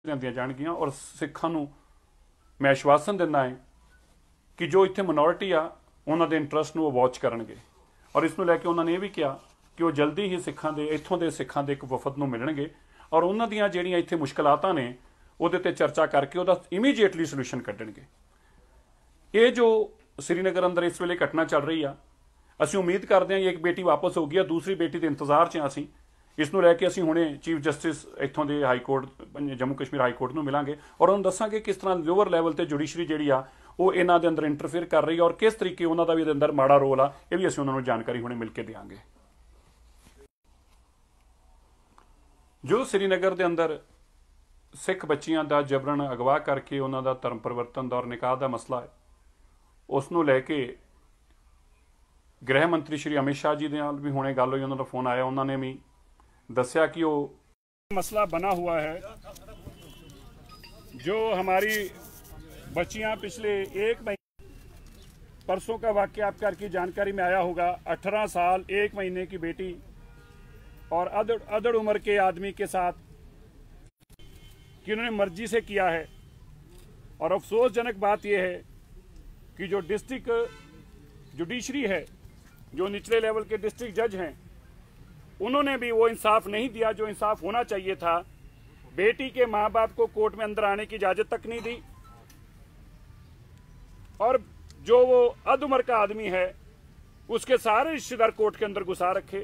लिਆਂਦੀਆਂ ਜਾਣਗੀਆਂ और ਸਿੱਖਾਂ ਨੂੰ मैं आश्वासन दिंदा है कि जो इत्थे मिनोरिटी आ उन्हां दे इंटरस्ट ਨੂੰ वॉच करनगे और इस ਨੂੰ ਲੈ ਕੇ ਉਹਨਾਂ ਨੇ ਇਹ ਵੀ ਕਿਹਾ कि वो जल्दी ही सिखां दे इत्थों दे सिखां दे एक वफद ਨੂੰ मिलणगे और उन्हां ਦੀਆਂ ਜਿਹੜੀਆਂ ਇੱਥੇ ਮੁਸ਼ਕਲਾਤਾਂ ਨੇ ਉਹਦੇ ਤੇ ਚਰਚਾ ਕਰਕੇ ਉਹਦਾ ਇਮੀਡੀਏਟਲੀ ਸੋਲੂਸ਼ਨ ਕੱਢਣਗੇ। ਇਹ ਜੋ श्रीनगर अंदर इस वेले घटना चल रही आ, ਅਸੀਂ उम्मीद करते हैं एक बेटी वापस हो गई, दूसरी बेटी के इंतजार च ਅਸੀਂ इस ਨੂੰ ਲੈ ਕੇ ਅਸੀਂ ਹੁਣੇ चीफ जस्टिस इत्थों ਦੇ high court Jammu Kashmir high court ਨੂੰ मिलांगे और उन्होंने दसांगे किस तरह लोअर लैवल ਤੇ जुडिशरी ਜਿਹੜੀ ਆ ਉਹ ਇਹਨਾਂ ਦੇ ਅੰਦਰ ਇੰਟਰਫੇਅਰ ਕਰ ਰਹੀ ਹੈ और किस तरीके ਉਹਨਾਂ ਦਾ ਵੀ ਇਹਦੇ ਅੰਦਰ ਮਾੜਾ ਰੋਲ ਆ, ਇਹ ਵੀ ਅਸੀਂ ਉਹਨਾਂ ਨੂੰ ਜਾਣਕਾਰੀ ਹੁਣੇ ਮਿਲ ਕੇ ਦੇਵਾਂਗੇ। जो श्रीनगर ਦੇ ਅੰਦਰ सिख ਬੱਚੀਆਂ ਦਾ ਜਬਰਨ ਅਗਵਾ ਕਰਕੇ ਉਹਨਾਂ ਦਾ ਧਰਮ ਪਰਿਵਰਤਨ ਦਾ ਔਰ ਨਿਕਾਹ ਦਾ ਮਸਲਾ ਹੈ, ਉਸ ਨੂੰ ਲੈ ਕੇ गृह मंत्री श्री अमित शाह जी नाल भी हुणे गल हुई, उन्होंने फोन आया, उन्होंने भी दस्या कि वो मसला बना हुआ है। जो हमारी बच्चियां पिछले एक महीने परसों का वाक़या आपकी जानकारी में आया होगा, 18 साल 1 महीने की बेटी और अदड़ उम्र के आदमी के साथ कि उन्होंने मर्जी से किया है। और अफसोसजनक बात यह है कि जो डिस्ट्रिक्ट जुडिशरी है, जो निचले लेवल के डिस्ट्रिक्ट जज हैं, उन्होंने भी वो इंसाफ नहीं दिया जो इंसाफ होना चाहिए था। बेटी के माँ बाप को कोर्ट में अंदर आने की इजाज़त तक नहीं दी और जो वो अध उम्र का आदमी है उसके सारे रिश्तेदार कोर्ट के अंदर घुसा रखे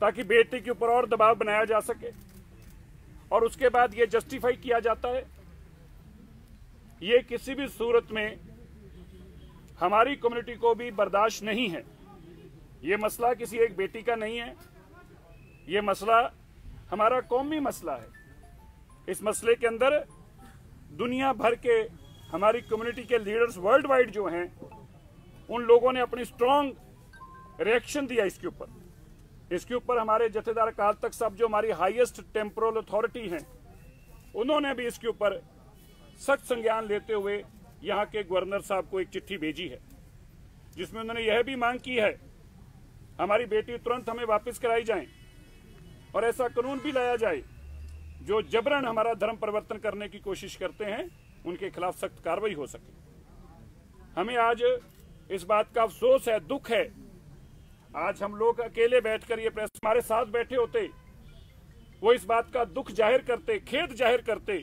ताकि बेटी के ऊपर और दबाव बनाया जा सके और उसके बाद ये जस्टिफाई किया जाता है। ये किसी भी सूरत में हमारी कम्युनिटी को भी बर्दाश्त नहीं है। ये मसला किसी एक बेटी का नहीं है, ये मसला हमारा कौमी मसला है। इस मसले के अंदर दुनिया भर के हमारी कम्युनिटी के लीडर्स वर्ल्ड वाइड जो हैं, उन लोगों ने अपनी स्ट्रॉन्ग रिएक्शन दिया इसके ऊपर। इसके ऊपर हमारे जथेदार अकाल तख्त साहब जो हमारी हाईएस्ट टेम्पोरल अथॉरिटी हैं, उन्होंने भी इसके ऊपर सख्त संज्ञान लेते हुए यहाँ के गवर्नर साहब को एक चिट्ठी भेजी है जिसमें उन्होंने यह भी मांग की है हमारी बेटी तुरंत हमें वापस कराई जाए और ऐसा कानून भी लाया जाए जो जबरन हमारा धर्म परिवर्तन करने की कोशिश करते हैं उनके खिलाफ सख्त कार्रवाई हो सके। हमें आज इस बात का अफसोस है, दुख है, आज हम लोग अकेले बैठकर ये प्रेस हमारे साथ बैठे होते वो इस बात का दुख जाहिर करते, खेद जाहिर करते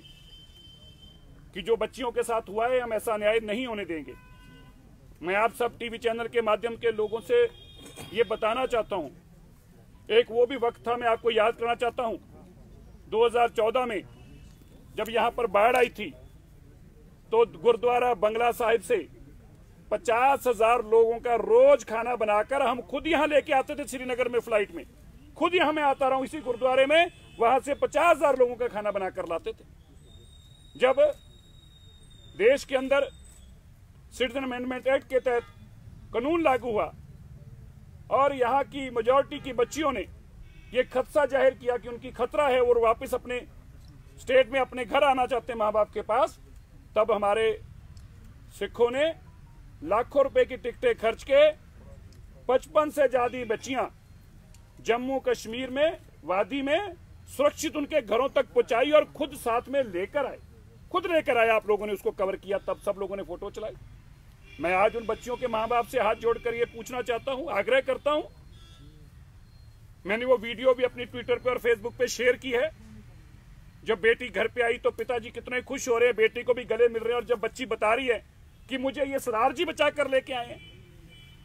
कि जो बच्चियों के साथ हुआ है हम ऐसा अन्याय नहीं होने देंगे। मैं आप सब टीवी चैनल के माध्यम के लोगों से ये बताना चाहता हूं, एक वो भी वक्त था, मैं आपको याद करना चाहता हूं 2014 में जब यहां पर बाढ़ आई थी तो गुरुद्वारा बंगला साहिब से 50,000 लोगों का रोज खाना बनाकर हम खुद यहां लेके आते थे। श्रीनगर में फ्लाइट में खुद यहां मैं आता रहा हूं इसी गुरुद्वारे में, वहां से 50,000 लोगों का खाना बनाकर लाते थे। जब देश के अंदर सिटीजन अमेंडमेंट एक्ट के तहत कानून लागू हुआ और यहाँ की मेजॉरिटी की बच्चियों ने ये खदशा जाहिर किया कि उनकी खतरा है और वापस अपने स्टेट में अपने घर आना चाहते हैं माँ बाप के पास, तब हमारे सिखों ने लाखों रुपए की टिकटें खर्च के 55 से ज्यादा बच्चियां जम्मू कश्मीर में वादी में सुरक्षित उनके घरों तक पहुंचाई और खुद साथ में लेकर आए, खुद लेकर आए। आप लोगों ने उसको कवर किया, तब सब लोगों ने फोटो चलाई। मैं आज उन बच्चियों के मां बाप से हाथ जोड़कर ये पूछना चाहता हूं, आग्रह करता हूं, मैंने वो वीडियो भी अपनी ट्विटर पे और फेसबुक पे शेयर की है। जब बेटी घर पे आई तो पिताजी कितने खुश हो रहे हैं, बेटी को भी गले मिल रहे हैं और जब बच्ची बता रही है कि मुझे ये सरदार जी बचा कर लेके आए हैं,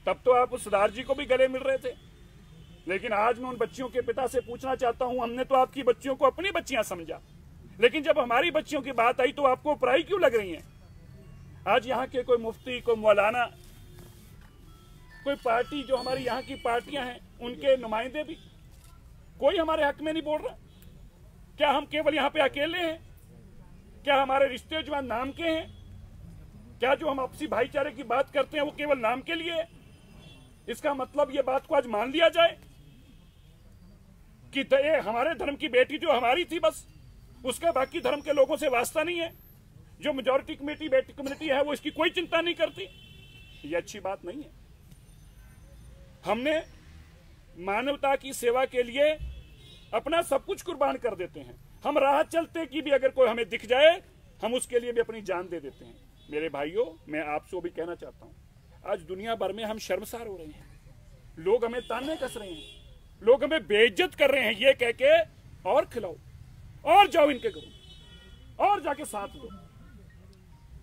तब तो आप उस सरदार जी को भी गले मिल रहे थे। लेकिन आज मैं उन बच्चियों के पिता से पूछना चाहता हूं, हमने तो आपकी बच्चियों को अपनी बच्चियां समझा, लेकिन जब हमारी बच्चियों की बात आई तो आपको पराई क्यों लग रही है? आज यहाँ के कोई मुफ्ती, कोई मौलाना, कोई पार्टी जो हमारी यहाँ की पार्टियां हैं उनके नुमाइंदे भी कोई हमारे हक में नहीं बोल रहा। क्या हम केवल यहाँ पे अकेले हैं? क्या हमारे रिश्ते जो नाम के हैं? क्या जो हम आपसी भाईचारे की बात करते हैं वो केवल नाम के लिए है? इसका मतलब ये बात को आज मान लिया जाए कि हमारे धर्म की बेटी जो हमारी थी बस उसका बाकी धर्म के लोगों से वास्ता नहीं है, जो मेजॉरिटी कम्युनिटी है वो इसकी कोई चिंता नहीं करती। ये अच्छी बात नहीं है। हमने मानवता की सेवा के लिए अपना सब कुछ कुर्बान कर देते हैं, हम राह चलते की भी अगर कोई हमें दिख जाए, हम उसके लिए भी अपनी जान दे देते हैं। मेरे भाइयों, मैं आपसे भी कहना चाहता हूं, आज दुनिया भर में हम शर्मसार हो रहे हैं, लोग हमें ताने कस रहे हैं, लोग हमें बेइज्जत कर रहे हैं, ये कह के और खिलाओ और जाओ इनके घरों और जाके साथ दो।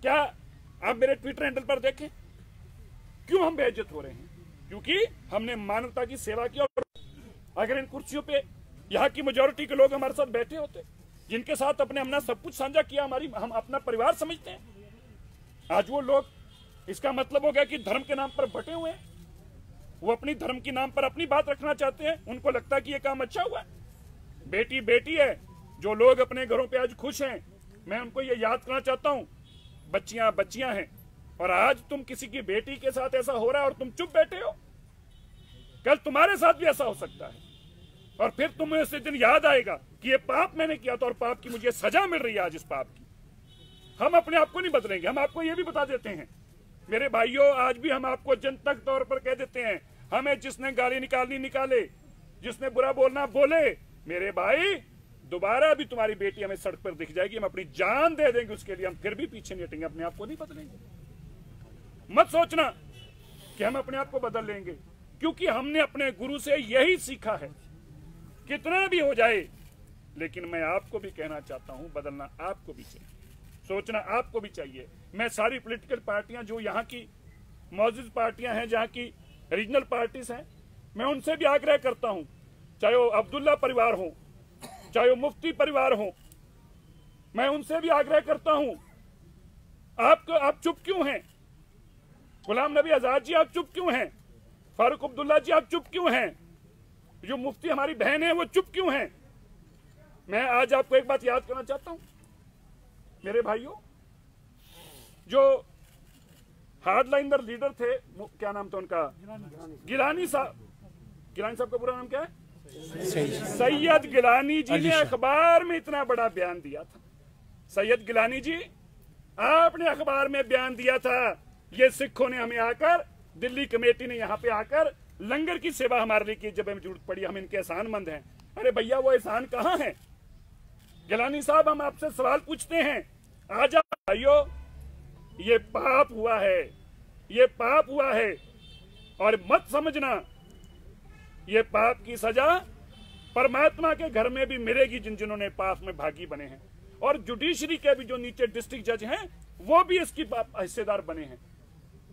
क्या आप मेरे ट्विटर हैंडल पर देखें क्यों हम बेइज्जत हो रहे हैं? क्योंकि हमने मानवता की सेवा की। और अगर इन कुर्सियों पे यहाँ की मेजोरिटी के लोग हमारे साथ बैठे होते, जिनके साथ हमने सब कुछ साझा किया, हम अपना परिवार समझते हैं, आज वो लोग, इसका मतलब हो गया कि धर्म के नाम पर बटे हुए हैं, वो अपनी धर्म के नाम पर अपनी बात रखना चाहते हैं, उनको लगता है कि ये काम अच्छा हुआ है। बेटी बेटी है। जो लोग अपने घरों पे आज खुश हैं, मैं उनको ये याद करना चाहता हूं, बच्चियां बच्चियां हैं, और आज तुम किसी की बेटी के साथ ऐसा हो रहा है और तुम चुप बैठे हो, कल तुम्हारे साथ भी ऐसा हो सकता है, और फिर तुम्हें उस दिन याद आएगा कि ये पाप मैंने किया था और पाप की मुझे सजा मिल रही है आज इस पाप की। हम अपने आप को नहीं बदलेंगे, हम आपको ये भी बता देते हैं मेरे भाइयों, आज भी हम आपको जनतक तौर पर कह देते हैं, हमें जिसने गाली निकालनी निकाले, जिसने बुरा बोलना बोले, मेरे भाई दोबारा भी तुम्हारी बेटी हमें सड़क पर दिख जाएगी, हम अपनी जान दे देंगे उसके लिए, हम फिर भी पीछे नहीं हटेंगे, अपने आप को नहीं बदलेंगे। मत सोचना कि हम अपने आप को बदल लेंगे, क्योंकि हमने अपने गुरु से यही सीखा है, कितना भी हो जाए। लेकिन मैं आपको भी कहना चाहता हूं, बदलना आपको भी चाहिए, सोचना आपको भी चाहिए। मैं सारी पॉलिटिकल पार्टियां, जो यहाँ की मौजूद पार्टियां हैं, जहाँ की रीजनल पार्टीज हैं, मैं उनसे भी आग्रह करता हूं, चाहे वो अब्दुल्ला परिवार हो, चाहे वो मुफ्ती परिवार हो, मैं उनसे भी आग्रह करता हूं, आप चुप क्यों हैं? गुलाम नबी आजाद जी आप चुप क्यों हैं? फारूक अब्दुल्ला जी आप चुप क्यों हैं? जो मुफ्ती हमारी बहन है वो चुप क्यों हैं? मैं आज आपको एक बात याद करना चाहता हूं मेरे भाइयों, जो हार्डलाइनर लीडर थे, क्या नाम था उनका, गिलानी साहब। गिलानी साहब का पूरा नाम क्या है? सैयद गिलानी जी ने अखबार में इतना बड़ा बयान दिया था। सैयद गिलानी जी, आपने अखबार में बयान दिया था, ये सिखों ने हमें आकर, दिल्ली कमेटी ने यहाँ पे आकर लंगर की सेवा हमारे लिए की, जब हमें जरूरत पड़ी, हम इनके एहसानमंद हैं। अरे भैया, वो एहसान कहाँ है? गिलानी साहब, हम आपसे सवाल पूछते हैं, आज आप भाइयों, ये पाप हुआ है, ये पाप हुआ है, और मत समझना ये पाप की सजा परमात्मा के घर में भी मिलेगी, जिन्होंने पाप में भागी बने हैं। और जुडिशरी के भी जो नीचे डिस्ट्रिक्ट जज हैं, वो भी इसकी हिस्सेदार बने हैं।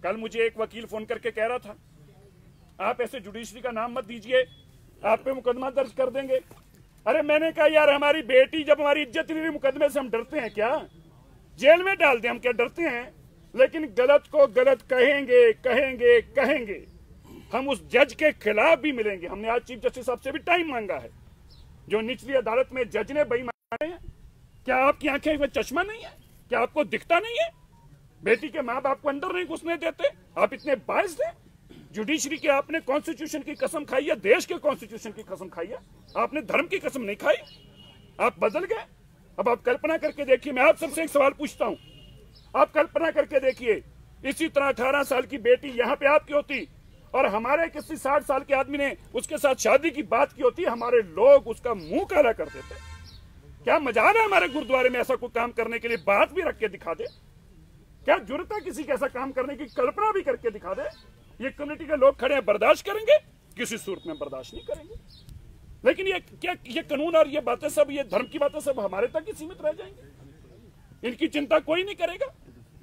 कल मुझे एक वकील फोन करके कह रहा था, आप ऐसे जुडिशरी का नाम मत दीजिए, आप पे मुकदमा दर्ज कर देंगे। अरे मैंने कहा, यार हमारी बेटी, जब हमारी इज्जत नहीं रही मुकदमे से, हम डरते हैं क्या? जेल में डाल दें, हम क्या डरते हैं? लेकिन गलत को गलत कहेंगे कहेंगे कहेंगे, हम उस जज के खिलाफ भी मिलेंगे। हमने आज चीफ जस्टिस साहब से भी टाइम मांगा है, जो निचली अदालत में जज ने बेईमानी है। क्या आपकी आंखें में चश्मा नहीं है? क्या आपको दिखता नहीं है? बेटी के माँ बाप को अंदर नहीं घुसने देते, आप इतने बाइस हैं। जुडिशरी के आपने कॉन्स्टिट्यूशन की कसम खाई है, देश के कॉन्स्टिट्यूशन की कसम खाई है, आपने धर्म की कसम नहीं खाई। आप बदल गए। अब आप कल्पना करके देखिए, मैं आप सबसे एक सवाल पूछता हूं, आप कल्पना करके देखिए, इसी तरह 18 साल की बेटी यहाँ पे आपकी होती और हमारे किसी 60 साल के आदमी ने उसके साथ शादी की बात की होती, हमारे लोग उसका मुंह काला कर देते। क्या मजाल है हमारे गुरुद्वारे में ऐसा कोई काम करने के लिए? बात भी रख के दिखा दे। क्या जरूरत है किसी के ऐसा काम करने की? कल्पना भी करके दिखा दे। ये कम्युनिटी के लोग खड़े हैं, बर्दाश्त करेंगे? किसी सूरत में बर्दाश्त नहीं करेंगे। लेकिन ये कानून और ये बातें सब, ये धर्म की बातें सब हमारे तक ही सीमित रह जाएंगी। इनकी चिंता कोई नहीं करेगा।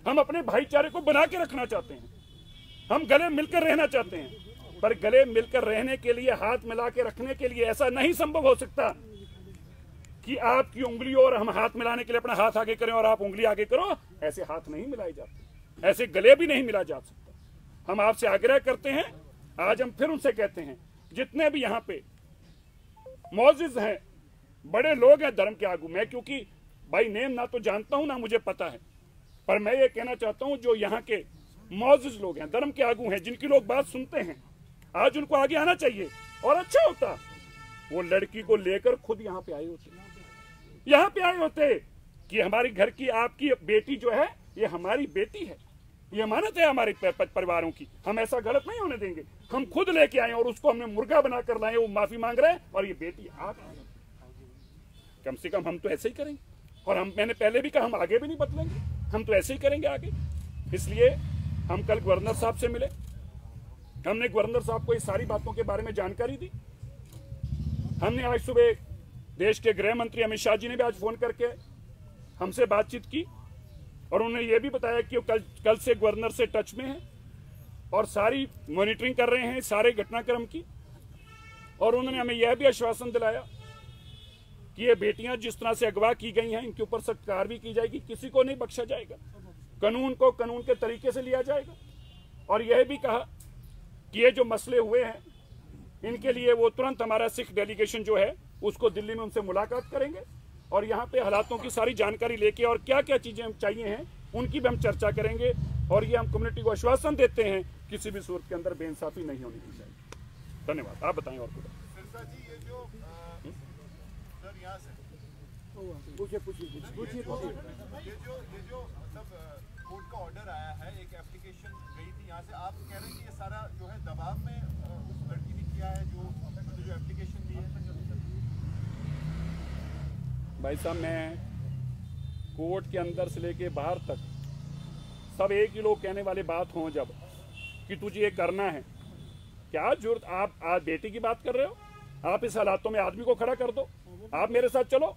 हम अपने भाईचारे को बना के रखना चाहते हैं, हम गले मिलकर रहना चाहते हैं, पर गले मिलकर रहने के लिए, हाथ मिला के रखने के लिए ऐसा नहीं संभव हो सकता कि आपकी उंगली और हम हाथ मिलाने के लिए अपना हाथ आगे करें और आप उंगली आगे करो। ऐसे हाथ नहीं मिलाए जाते, ऐसे गले भी नहीं मिला जा सकता। हम आपसे आग्रह करते हैं, आज हम फिर उनसे कहते हैं, जितने भी यहाँ पे मौजूद हैं, बड़े लोग हैं धर्म के आगू, मैं क्योंकि भाई नेम ना तो जानता हूं ना मुझे पता है, पर मैं ये कहना चाहता हूं, जो यहाँ के मौजूद लोग हैं, धर्म के आगू हैं, जिनकी लोग बात सुनते हैं, आज उनको आगे आना चाहिए। और अच्छा होता वो लड़की को लेकर खुद यहाँ पे आए होते, यहाँ पे आए होते कि हमारी घर की, आपकी बेटी जो है, ये हमारी बेटी है, ये अमानत है हमारे परिवारों की, हम ऐसा गलत नहीं होने देंगे। हम खुद लेके आए और उसको हमने मुर्गा बनाकर लाए, वो माफी मांग रहे हैं और ये बेटी आप। कम से कम हम तो ऐसे ही करेंगे, और मैंने पहले भी कहा हम आगे भी नहीं बदलेंगे, हम तो ऐसे ही करेंगे आगे। इसलिए हम कल गवर्नर साहब से मिले, हमने गवर्नर साहब को इस सारी बातों के बारे में जानकारी दी। हमने आज सुबह देश के गृह मंत्री अमित शाह जी ने भी आज फोन करके हमसे बातचीत की, और उन्होंने ये भी बताया कि वो कल से गवर्नर से टच में है और सारी मॉनिटरिंग कर रहे हैं सारे घटनाक्रम की। और उन्होंने हमें यह भी आश्वासन दिलाया कि ये बेटियां जिस तरह से अगवा की गई हैं इनके ऊपर सख्त कार्रवाई की जाएगी, किसी को नहीं बख्शा जाएगा, कानून को कानून के तरीके से लिया जाएगा। और यह भी कहा कि ये जो मसले हुए हैं इनके लिए वो तुरंत हमारा सिख डेलीगेशन जो है उसको दिल्ली में उनसे मुलाकात करेंगे, और यहाँ पे हालातों की सारी जानकारी लेके और क्या क्या चीजें हम चाहिए हैं उनकी भी हम चर्चा करेंगे। और ये हम कम्युनिटी को आश्वासन देते हैं किसी भी सूरत के अंदर बेइंसाफी नहीं होनी चाहिए। धन्यवाद। आप बताएं और कुछ। सिरसा जी, ये जो सर यहाँ से पूछिए ये जो मतलब कोर्ट का ऑर्डर आया है, एक एप्लीकेशन गई थी यहाँ से, आप कह रहे हैं कि ये सारा जो है दबाव में उस लड़की ने किया है जो एप्लीकेशन दी है। भाई साहब, मैं कोर्ट के अंदर से लेके बाहर तक सब एक ही लोग कहने वाले बात हों जब कि तुझे ये करना है, क्या जरूरत, आप आज बेटी की बात कर रहे हो, आप इस हालातों में आदमी को खड़ा कर दो, आप मेरे साथ चलो,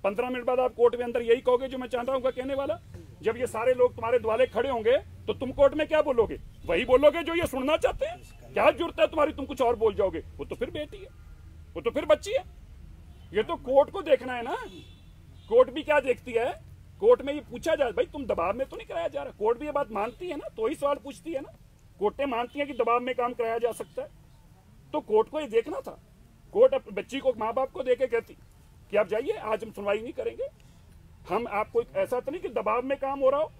15 मिनट बाद आप कोर्ट में अंदर यही कहोगे जो मैं चाहता हूँ कहने वाला। जब ये सारे लोग तुम्हारे द्वारे खड़े होंगे तो तुम कोर्ट में क्या बोलोगे? वही बोलोगे जो ये सुनना चाहते हैं। क्या जरूरत है तुम्हारी, तुम कुछ और बोल जाओगे? वो तो फिर बेटी है, वो तो फिर बच्ची है। ये तो कोर्ट को देखना है ना, कोर्ट भी क्या देखती है, कोर्ट में ये पूछा जाए भाई तुम दबाव में तो नहीं कराया जा रहा, कोर्ट भी ये बात मानती है ना, तो ही सवाल पूछती है ना। कोर्टें मानती हैं कि दबाव में काम कराया जा सकता है, तो कोर्ट को ये देखना था। कोर्ट अपनी बच्ची को माँ बाप को देके कहती कि आप जाइए, आज हम सुनवाई नहीं करेंगे, हम आपको ऐसा तो नहीं कि दबाव में काम हो रहा हो।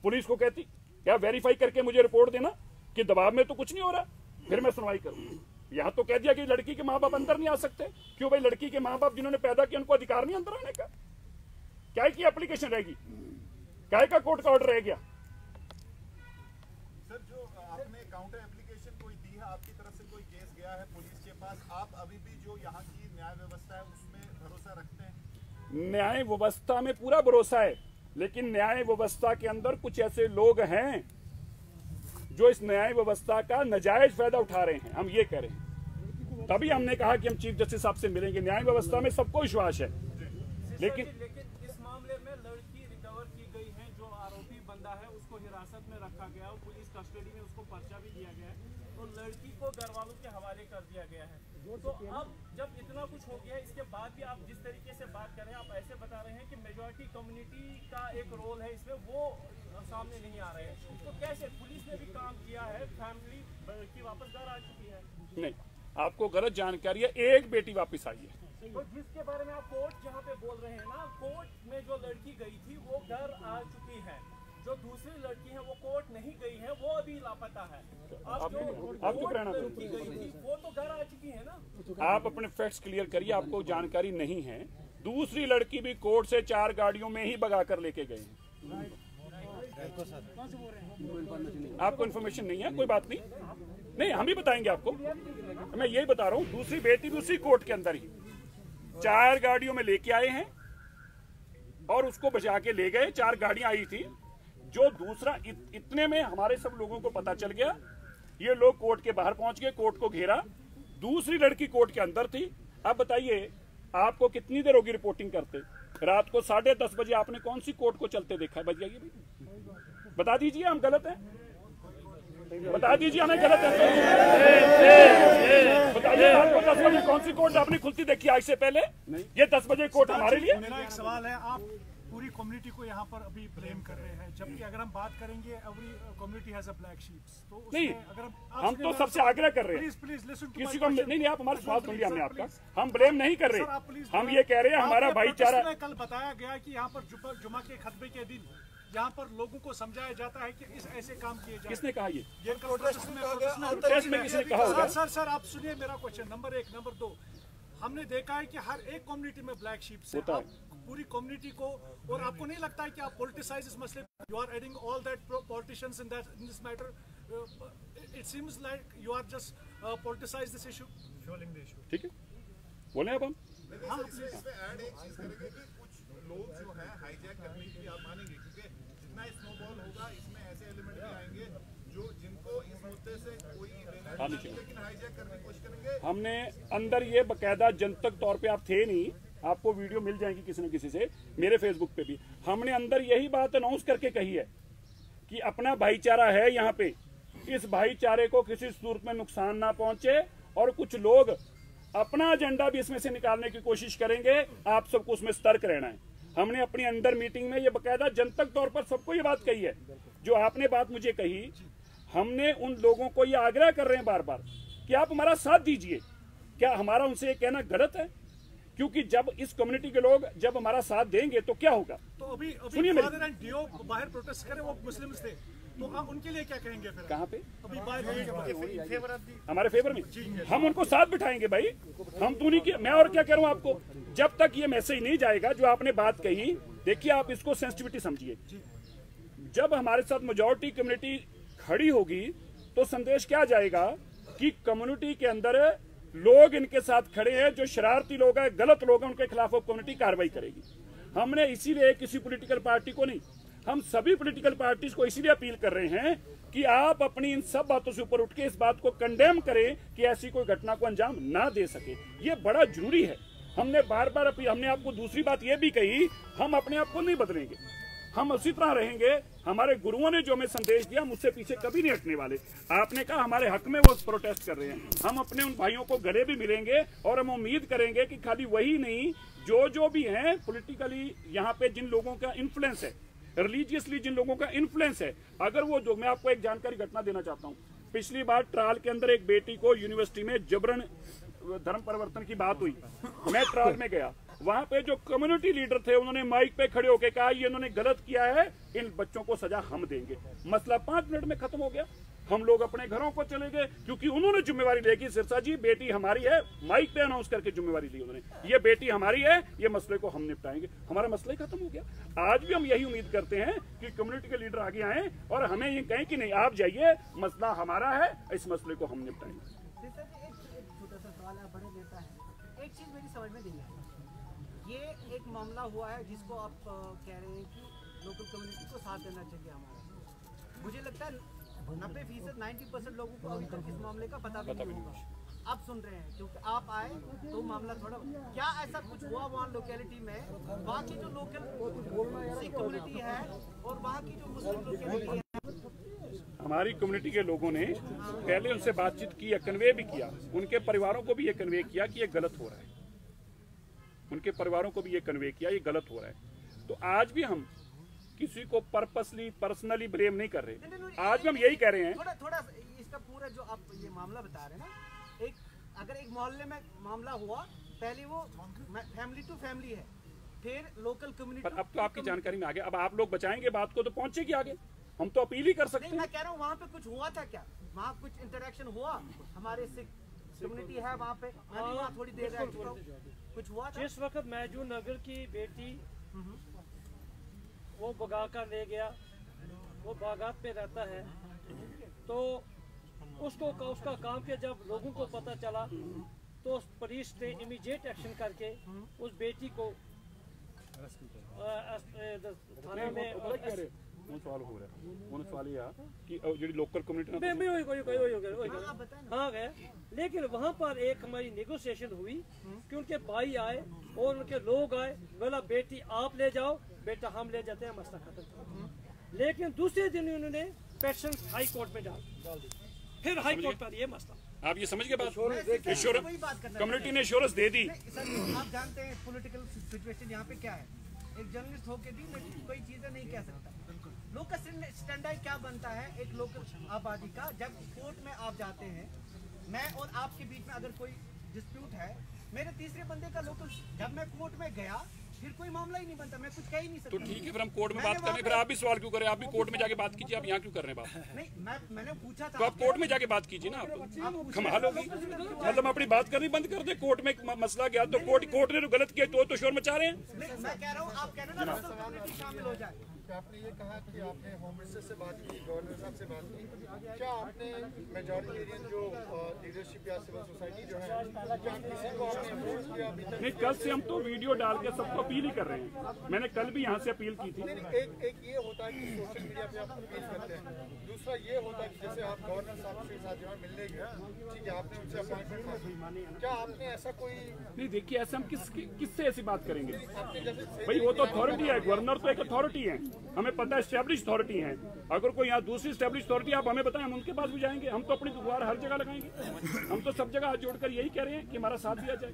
पुलिस को कहती क्या वेरीफाई करके मुझे रिपोर्ट देना कि दबाव में तो कुछ नहीं हो रहा, फिर मैं सुनवाई करूँ। यहाँ तो कह दिया कि लड़की के माँ बाप अंदर नहीं आ सकते। क्यों भाई? लड़की के माँ बाप जिन्होंने पैदा किया उनको अधिकार नहीं अंदर आने का? क्या की एप्लीकेशन रहेगी, क्या का कोर्ट का ऑर्डर रह गया? सर, जो आपने काउंटर एप्लीकेशन कोई दी है, आपकी तरफ से कोई केस गया है पुलिस के पास, आप अभी भी जो यहाँ की न्याय व्यवस्था है उसमें भरोसा रखते हैं? न्याय व्यवस्था में पूरा भरोसा है, लेकिन न्याय व्यवस्था के अंदर कुछ ऐसे लोग हैं जो इस न्याय व्यवस्था का नाजायज फायदा उठा रहे हैं, हम ये कह रहे हैं। तभी हमने कहा कि हम चीफ जस्टिस साहब से मिलेंगे। न्याय व्यवस्था में सबको विश्वास है, लेकिन इस मामले में लड़की रिकवर की गई है, जो आरोपी बंदा है उसको हिरासत में रखा गया, पुलिस कस्टडी में उसको पर्चा भी दिया गया है, तो लड़की को घर वालों के हवाले कर दिया गया है। तो अब जब इतना कुछ हो गया है, इसके बाद भी आप जिस तरीके से बात कर रहे हैं, आप ऐसे बता रहे हैं कि मेजॉरिटी कम्युनिटी का एक रोल है इसमें, वो सामने नहीं आ रहे हैं, तो कैसे? पुलिस ने भी काम किया है, फैमिली की वापस घर आ चुकी है। नहीं, आपको गलत जानकारी है, एक बेटी वापस आई है। तो जिसके बारे में आप कोर्ट जहाँ पे बोल रहे हैं ना, कोर्ट में जो लड़की गई थी वो घर आ चुकी है, जो दूसरी लड़की है वो कोर्ट नहीं गई है, वो अभी लापता है। आप जो लड़की गई थी वो तो घर आ चुकी है ना। आप अपने फैक्ट्स क्लियर करिए, आपको जानकारी नहीं है। दूसरी लड़की भी कोर्ट से 4 गाड़ियों में ही भगा कर लेके गए हैं। आपको इन्फॉर्मेशन नहीं है, कोई बात नहीं, नहीं हम ही बताएंगे आपको। मैं यही बता रहा हूँ, दूसरी बेटी भी उसी कोर्ट के अंदर ही 4 गाड़ियों में लेके आए हैं और उसको बचा के ले गए। 4 गाड़ियां आई थी, जो दूसरा इतने में हमारे सब लोगों को पता चल गया, ये लोग कोर्ट के बाहर पहुंच गए, कोर्ट को घेरा। दूसरी लड़की कोर्ट के अंदर थी। अब बताइए आपको कितनी देर होगी रिपोर्टिंग करते? रात को 10:30 बजे आपने कौन सी कोर्ट को चलते देखा है? बताइए भाई, बता दीजिए हम गलत हैं, बता दीजिए हमें गलत है। बताइए आपको 10 बजे कौन सी कोर्ट आपने खुलती देखी आज से पहले? ये 10 बजे कोर्ट हमारे लिए। मेरा एक सवाल है, आप पूरी कम्युनिटी को यहाँ पर अभी ब्लेम कर रहे हैं, जबकि अगर हम बात करेंगे every community has a black sheeps, तो नहीं, अगर हम तो सबसे आग्रह कर रहे हैं, प्लीज लिसन टू किसी को नहीं, आप हमारे सवाल सुन लिया हमने आपका, हम ब्लेम नहीं कर रहे, हम ये कह रहे हैं हमारा भाईचारा। कल बताया गया कि यहाँ पर जुमा के खतबे के दिन यहाँ पर लोगों को समझाया जाता है कि इस ऐसे काम किए जाए। किसने कहा ये? प्रोटेस्ट में किसने कहा होगा? सर आप सुनिए मेरा क्वेश्चन। नंबर 1, नंबर 2, हमने देखा है कि हर एक कम्युनिटी में ब्लैक शीप्स है। आप पूरी कम्युनिटी को, और आपको नहीं लगता है कि आप पॉलिटिसाइज इस मसले, you are adding all that politicians in this matter, it seems like you are just politicise this issue, ठीक है, बोले अब हम हम इसमें ऐड एक चीज करेंगे कि कुछ लोग जो है हाईजैक करने के लिए आप मानेंगे, क्योंकि जितना स्नोबॉल होगा इसमें ऐसे एलिमेंट भी आएंगे जो जिनको इस मुद्दे से कोई लेना नहीं, लेकिन हाईजैक करने की कोशिश करेंगे। हमने अंदर ये बकायदा जनतक तौर पे, आप थे नहीं, आपको वीडियो मिल जाएगी किसी न किसी से, मेरे फेसबुक पे भी हमने अंदर यही बात अनाउंस करके कही है कि अपना भाईचारा है यहाँ पे, इस भाईचारे को किसी सूरत में नुकसान ना पहुंचे, और कुछ लोग अपना एजेंडा भी इसमें से निकालने की कोशिश करेंगे, आप सबको उसमें सतर्क रहना है। हमने अपनी अंदर मीटिंग में ये बकायदा जनतक तौर पर सबको ये बात कही है, जो आपने बात मुझे कही, हमने उन लोगों को ये आग्रह कर रहे हैं बार बार कि आप हमारा साथ दीजिए। क्या हमारा उनसे ये कहना गलत है? क्योंकि जब इस कम्युनिटी के लोग जब हमारा साथ देंगे तो क्या होगा? तो अभी सुनिए मेरी, फादर एंड डियो बाहर प्रोटेस्ट करे, वो मुस्लिम्स थे, तो आप उनके लिए क्या कहेंगे फिर? कहाँ पे? अभी बाहर हमारे फेवर में हम उनको साथ बिठाएंगे भाई, हम तो नहीं किया। मैं और क्या कह रहा हूँ आपको, जब तक ये मैसेज नहीं जाएगा जो आपने बात कही, देखिए आप इसको सेंसिटिविटी समझिए, जब हमारे साथ मेजॉरिटी कम्युनिटी खड़ी होगी तो संदेश क्या जाएगा कि कम्युनिटी के अंदर लोग इनके साथ खड़े हैं, जो शरारती लोग हैं, गलत लोग हैं, उनके खिलाफ वो कम्युनिटी कार्रवाई करेगी। हमने इसीलिए किसी पॉलिटिकल पार्टी को नहीं, हम सभी पॉलिटिकल पार्टीज को इसीलिए अपील कर रहे हैं कि आप अपनी इन सब बातों से ऊपर उठ के इस बात को कंडेम करें कि ऐसी कोई घटना को अंजाम ना दे सके। ये बड़ा जरूरी है। हमने बार बार हमने आपको दूसरी बात यह भी कही, हम अपने आप को नहीं बदलेंगे, हम उसी तरह रहेंगे। हमारे गुरुओं ने जो हमें संदेश दिया, हम उससे पीछे कभी नहीं हटने वाले। आपने कहा हमारे हक में वो प्रोटेस्ट कर रहे हैं, हम अपने उन भाइयों को गले भी मिलेंगे, और हम उम्मीद करेंगे कि खाली वही नहीं, जो भी हैं पॉलिटिकली यहाँ पे जिन लोगों का इन्फ्लुएंस है, रिलीजियसली जिन लोगों का इन्फ्लुएंस है, अगर वो मैं आपको एक जानकारी घटना देना चाहता हूँ। पिछली बार ट्रायल के अंदर एक बेटी को यूनिवर्सिटी में जबरन धर्म परिवर्तन की बात हुई, मैं ट्रायल में गया, वहां पे जो कम्युनिटी लीडर थे उन्होंने माइक पे खड़े होकर कहा ये इन्होंने गलत किया है, इन बच्चों को सजा हम देंगे। मसला 5 मिनट में खत्म हो गया, हम लोग अपने घरों को चले गए, क्योंकि उन्होंने जिम्मेवारी लेगी, सिरसा जी बेटी हमारी है, माइक पे अनाउंस करके जिम्मेवारी ली उन्होंने, ये बेटी हमारी है, ये मसले को हम निपटाएंगे। हमारा मसला ही खत्म हो गया। आज भी हम यही उम्मीद करते हैं कि कम्युनिटी के लीडर आगे आए और हमें ये कहें कि नहीं आप जाइए, मसला हमारा है, इस मसले को हम निपटाएंगे। एक चीज मेरी समझ में नहीं आई, ये एक मामला हुआ है जिसको आप कह रहे हैं कि लोकल कम्युनिटी को साथ देना चाहिए हमारा। मुझे लगता है 90% 90% लोगों को अभी तक इस मामले का पता भी नहीं होगा। आप सुन रहे हैं क्योंकि आप आए तो मामला थोड़ा, क्या ऐसा कुछ हुआ वहाँ लोकेलिटी में, वहाँ की जो लोकल सिख कम्युनिटी है और वहाँ की जो मुस्लिम लोकेलिटी है? हमारी कम्युनिटी के लोगों ने पहले उनसे बातचीत की, कन्वे भी किया, उनके परिवारों को भी ये कन्वे किया कि ये गलत हो रहा है, उनके परिवारों को भी ये कन्वे किया ये गलत हो रहा है। तो आज भी हम किसी को पर्पसली पर्सनली ब्लेम नहीं कर रहे, आज भी हम यही कह रहे हैं। थोड़ा इसका पूरा जो आप ये मामला बता रहे हैं ना, अगर एक मोहल्ले में मामला हुआ, पहले वो फैमिली टू फैमिली है, फिर लोकल कम्युनिटी। पर अब तो आपकी जानकारी में आ गया, अब आप लोग बचाएंगे बात को तो पहुंचेगी आगे, हम तो अपील ही कर सकते हैं। मैं कह रहा हूँ वहाँ पे कुछ हुआ था क्या, वहाँ कुछ इंटरेक्शन हुआ, हमारे सिख कम्युनिटी है वहाँ पे, मैं भी वहाँ थोड़ी देर रह चुका हूँ, कुछ हुआ था? जिस वक्त मैजू नगर की बेटी वो भगा कर ले गया, वो बागात पे रहता है, तो उसका काम किया। जब लोगों को पता चला तो पुलिस ने इमीडिएट एक्शन करके उस बेटी को थाने में सवाल हो रहा है, सवाल यह कि जो लोकल कम्युनिटी हाँ गए, लेकिन वहाँ पर एक हमारी नेगोशिएशन हुई कि उनके भाई आए और उनके लोग आए, बोला बेटी आप ले जाओ, बेटा हम ले जाते हैं, मसला खत्म। लेकिन दूसरे दिन उन्होंने पेटिशन हाई कोर्ट में डाल दी, फिर हाई कोर्ट पर ये मसला। आप ये समझ के बात, कम्युनिटी ने एश्योरेंस दे दी। आप जानते हैं पॉलिटिकल सिचुएशन यहाँ पे क्या है, एक जर्नलिस्ट होकर भी मैं कोई चीजें नहीं कह सकता। लोकल स्टैंडर्ड क्या बनता है एक लोकल आबादी का, जब कोर्ट में आप जाते हैं, मैं और आपके बीच में अगर कोई डिस्प्यूट है, मेरे तीसरे बंदे का लोकल, जब मैं कोर्ट में गया फिर कोई मामला ही नहीं बनता, मैं कुछ कह ही नहीं सकता। तो ठीक है, फिर हम कोर्ट में बात करें, फिर आप भी सवाल क्यों करें, आप भी कोर्ट में जाके बात कीजिए, आप यहाँ क्यों कर रहे हैं बात? नहीं, मैंने पूछा था, तो आप कोर्ट में जाके बात कीजिए ना, आप कमाल होगी, मतलब अपनी बात करनी बंद कर दे। कोर्ट में मसला गया तो कोर्ट ने जो गलत किया तो शोर मचा रहे हैं। मैं कह रहा हूँ, आप कह रहे हो ना लोकल कम्युनिटी शामिल हो जाए, कि आपने ये कहा कि आपने होम मिनिस्टर से बात की, गवर्नर साहब से बात की, क्या आपने मेजॉरिटेरियन जो लीडरशिप या सिविल सोसाइटी जो है, क्या किसी को आपने अप्रोच किया अभी तक? नहीं, कल से हम तो वीडियो डाल के सबको अपील ही कर रहे हैं। मैंने कल भी यहाँ से अपील की थी। एक ये होता है कि सोशल मीडिया पे आप अपील करते हैं, दूसरा ये होता है कि जैसे आप गवर्नर साहब के साथ जो है मिलने गए, ठीक है, आपने उनसे अपॉइंटमेंट मांगी, क्या आपने ऐसा कोई? नहीं, देखिए, ऐसे हम किससे ऐसी बात करेंगे? आपने जैसे भाई वो तो अथॉरिटी है, गवर्नर तो एक अथॉरिटी है, हमें पता है एस्टेब्लिश अथॉरिटी है। अगर कोई यहाँ दूसरी एस्टेब्लिश अथॉरिटी आप हमें बताएं, हम उनके पास भी जाएंगे। हम तो अपनी गुहार हर जगह लगाएंगे। हम तो सब जगह हाथ जोड़कर यही कह रहे हैं कि हमारा साथ दिया जाए।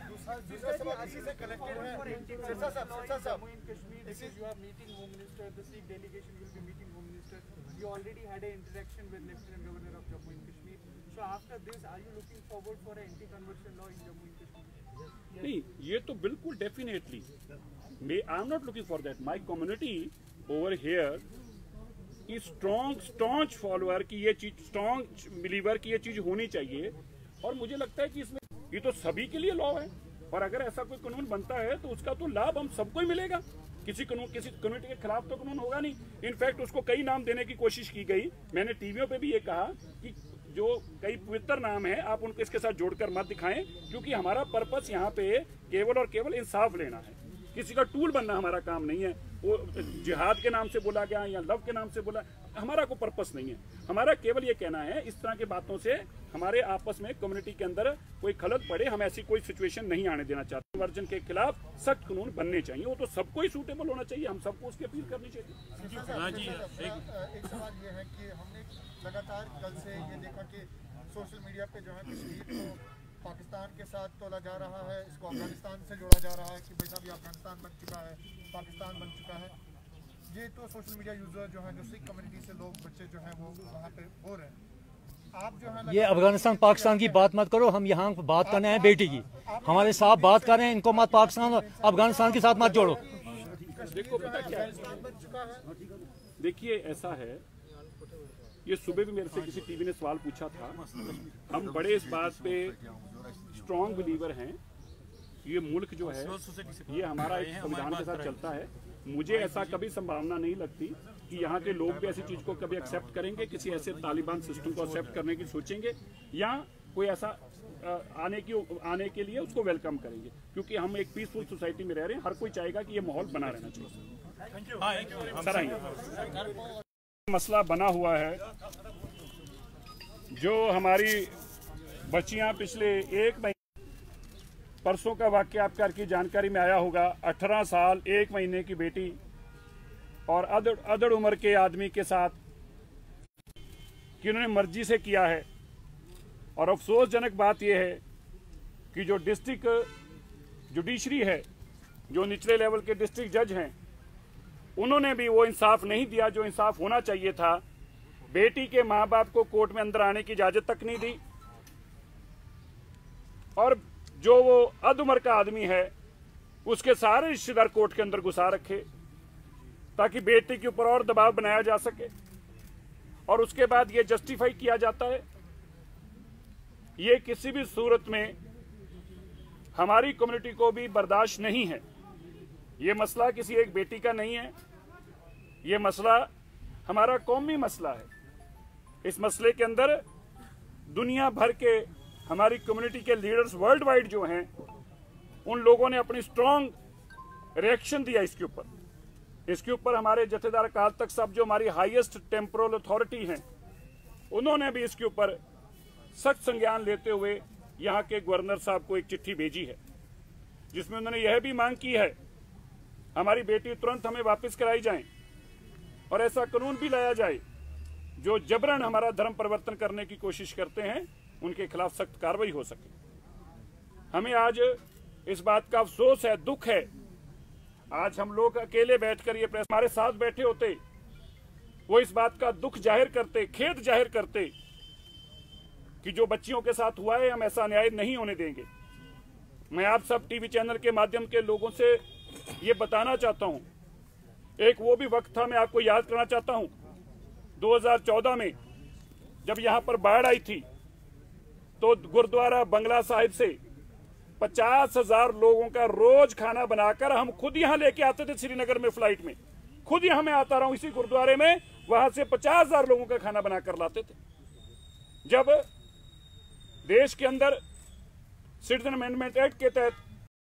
दूसरा सवाल इसी से कनेक्टेड है। सिरसा साहब, This is you are meeting Home Minister, the Sikh delegation will be meeting Home Minister. You already had an interaction with Lieutenant Governor of Jammu and Kashmir. So after this, are you looking forward for an anti-conversion law in Jammu and Kashmir? नहीं, ये तो बिल्कुल definitely, I am not looking for that. My community over here की strong follower की ये चीज, strong believer की ये चीज होनी चाहिए। और मुझे लगता है कि इसमें ये तो सभी के लिए लॉ है, और अगर ऐसा कोई कानून बनता है तो उसका तो लाभ हम सबको ही मिलेगा। किसी कम्युनिटी के खिलाफ तो कानून होगा नहीं। इनफैक्ट उसको कई नाम देने की कोशिश की गई। मैंने टीवियों पे भी ये कहा कि जो कई पवित्र नाम है आप उनको इसके साथ जोड़कर मत दिखाएं, क्योंकि हमारा पर्पस यहाँ पे केवल और केवल इंसाफ लेना है। किसी का टूल बनना हमारा काम नहीं है। वो जिहाद के नाम से बोला गया या लव के नाम से बोला, हमारा कोई पर्पस नहीं है। हमारा केवल ये कहना है इस तरह की बातों से हमारे आपस में कम्युनिटी के अंदर कोई खलत पड़े, हम ऐसी कोई सिचुएशन नहीं आने देना चाहते। वर्जन के खिलाफ सख्त कानून बनने चाहिए, वो तो सबको ही सूटेबल होना चाहिए। हम सबको उसकी अपील करनी चाहिए। एक सवाल ये है कि हमने लगातार कल से ये देखा कि सोशल मीडिया पे जो है कश्मीर को पाकिस्तान के साथ तोला जा रहा है, इसको अफगानिस्तान से जोड़ा जा रहा है कि भाई साहब ये अफगानिस्तान बन चुका है, पाकिस्तान बन चुका है। ये तो सोशल मीडिया यूजर जो है, जो सिख कम्युनिटी से लोग, बच्चे जो हैं वो वहाँ पे हो रहे हैं। आप जो है ये अफगानिस्तान पाकिस्तान की बात मत करो, हम यहाँ बात करने हैं बेटी की। हमारे साथ बात करें, इनको मत पाकिस्तान और अफगानिस्तान के साथ मत जोड़ो। देखो पता क्या है, देखिए ऐसा है, ये सुबह भी मेरे से किसी टीवी ने सवाल पूछा था। हम बड़े इस बात पे स्ट्रॉन्ग बिलीवर हैं, ये मुल्क जो है ये हमारा एक संविधान के साथ चलता है। मुझे ऐसा कभी संभावना नहीं लगती कि यहाँ के लोग भी ऐसी चीज को कभी एक्सेप्ट करेंगे, किसी ऐसे तालिबान सिस्टम को एक्सेप्ट करने की सोचेंगे या कोई ऐसा आने के लिए उसको वेलकम करेंगे, क्योंकि हम एक पीसफुल सोसाइटी में रह रहे हैं। हर कोई चाहेगा कि ये माहौल बना रहना चाहिए। सर आइए, मसला बना हुआ है जो हमारी बच्चियां पिछले एक महीने, परसों का वाक्य आपकी जानकारी में आया होगा। 18 साल 1 महीने की बेटी और अदड़ उम्र के आदमी के साथ कि उन्होंने मर्जी से किया है। और अफसोसजनक बात यह है कि जो डिस्ट्रिक्ट जुडिशरी है, जो निचले लेवल के डिस्ट्रिक्ट जज हैं, उन्होंने भी वो इंसाफ नहीं दिया जो इंसाफ होना चाहिए था। बेटी के माँ बाप को कोर्ट में अंदर आने की इजाजत तक नहीं दी, और जो वो अध उम्र का आदमी है उसके सारे रिश्तेदार कोर्ट के अंदर घुसा रखे ताकि बेटी के ऊपर और दबाव बनाया जा सके। और उसके बाद ये जस्टिफाई किया जाता है। ये किसी भी सूरत में हमारी कम्युनिटी को भी बर्दाश्त नहीं है। ये मसला किसी एक बेटी का नहीं है, ये मसला हमारा कौमी मसला है। इस मसले के अंदर दुनिया भर के हमारी कम्युनिटी के लीडर्स वर्ल्ड वाइड जो हैं, उन लोगों ने अपनी स्ट्रॉन्ग रिएक्शन दिया इसके ऊपर हमारे जथेदार अकाल तख्त साहब जो हमारी हाईएस्ट टेम्पोरल अथॉरिटी हैं, उन्होंने भी इसके ऊपर सख्त संज्ञान लेते हुए यहाँ के गवर्नर साहब को एक चिट्ठी भेजी है, जिसमें उन्होंने यह भी मांग की है हमारी बेटी तुरंत हमें वापस कराई जाए और ऐसा कानून भी लाया जाए जो जबरन हमारा धर्म परिवर्तन करने की कोशिश करते हैं, उनके खिलाफ सख्त कार्रवाई हो सके। हमें आज इस बात का अफसोस है, दुख है। आज हम लोग अकेले बैठकर ये प्रेस हमारे साथ बैठे होते, वो इस बात का दुख जाहिर करते, खेद जाहिर करते कि जो बच्चियों के साथ हुआ है हम ऐसा अन्याय नहीं होने देंगे। मैं आप सब टीवी चैनल के माध्यम के लोगों से ये बताना चाहता हूं, एक वो भी वक्त था, मैं आपको याद करना चाहता हूं, 2014 में जब यहां पर बाढ़ आई थी तो गुरुद्वारा बंगला साहिब से 50,000 लोगों का रोज खाना बनाकर हम खुद यहां लेके आते थे श्रीनगर में फ्लाइट में। खुद यहां मैं आता रहा हूं इसी गुरुद्वारे में, वहां से 50,000 लोगों का खाना बनाकर लाते थे। जब देश के अंदर सिटीजन अमेंडमेंट एक्ट के तहत